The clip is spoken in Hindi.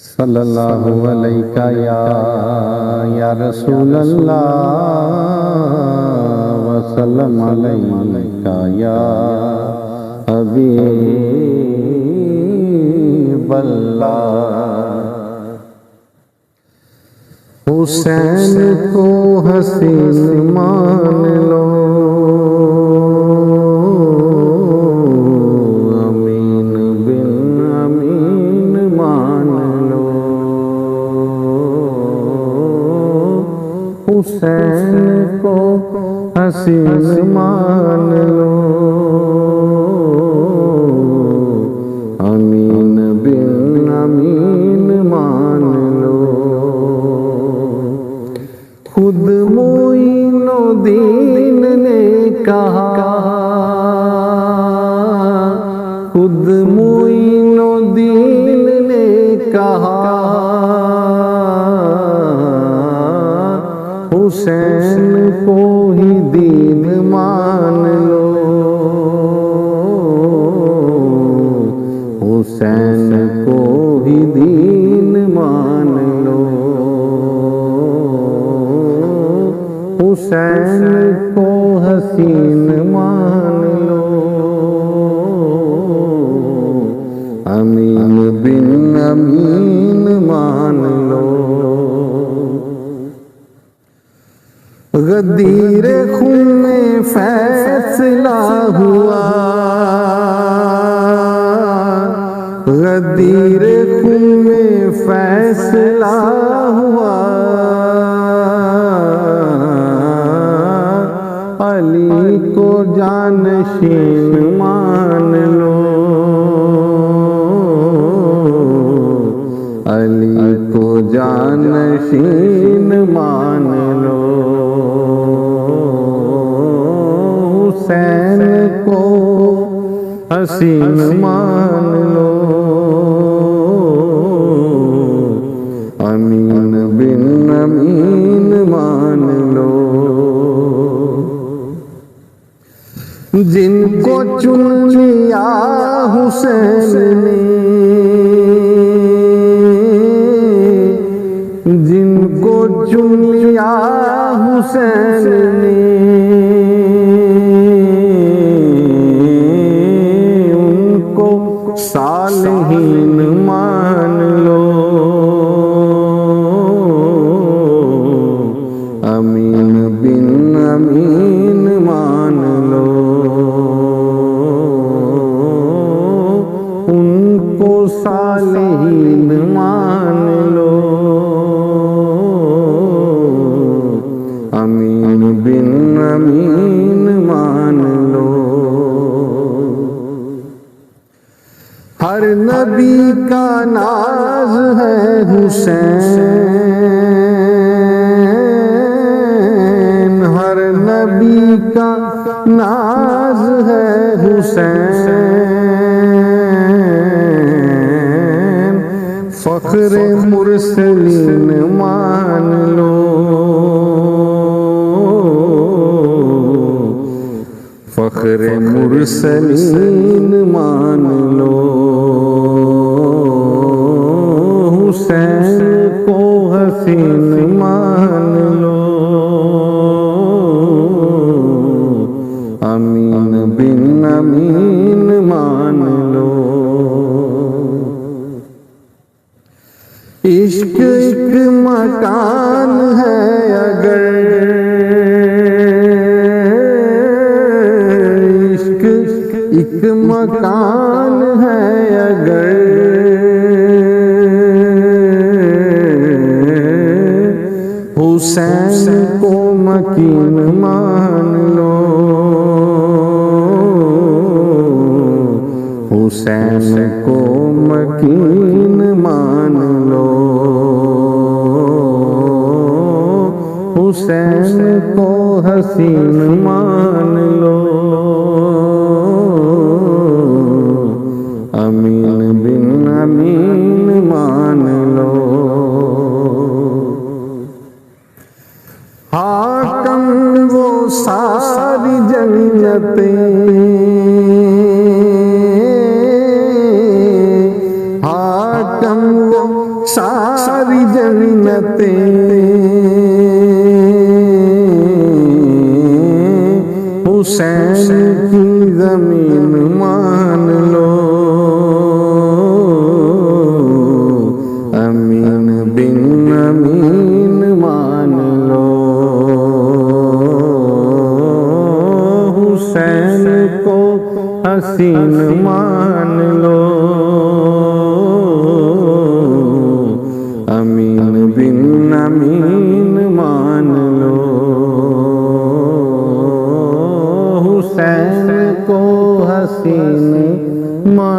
सल्लल्लाहु अलैका या रसूल अल्लाह वसल्लम अलैका या हबीब अल्लाह। हुसैन को हसीन मान लो, अमीन बिन अमीन मान लो। हुसैन को हसीन मान लो, अमीन बिन अमीन मान लो। खुद मोइनुद्दीन ने कहा, खुद मोइनुद्दीन ने कहा, हुसैन को ही दीन मान लो, हुसैन को ही दीन मान लो। हुसैन को हसीन मान लो, अमीन बिन अमीन मान लो। गदीर खून में फैसला हुआ, गदीर खून में फैसला हुआ। अली को जानशीन मान लो, अली को जानशीन मान लो। हुसैन को हसीन मान लो, अमीन बिन अमीन मान लो। जिनको चुन लिया हुसैन ने, जिनको चुन लिया हुसैन ने, उनको सालिहीन मान लो, अमीन बिन अमीन मान लो। उनको सालिहीन मान लो, अमीन बिन अमीन मान लो। हर नबी का नाज है हुसैन, हर नबी का नाज है हुसैन। फख्रे मुरसलीन मान लो, फख्रे मुरसलीन मान लो। हुसैन को हसीन मान लो, अमीन बिन अमीन मान लो। इश्क एक मकान है अगर, इश्क एक मकान है अगर, हुसैन को मकीन मान लो, हुसैन को मकीन मान लो। हुसैन को हसीन मान लो, अमीन बिन अमीन मान लो। हाकम वो सारी जन्नतें, हाकम वो सारी जन्नतें, हुसैन की जमीन मान लो, अमीन बिन अमीन मान लो, हुसैन को हसीन मान लो, अमीन बिन अमीन मान लो, हुसैन को हसीन मान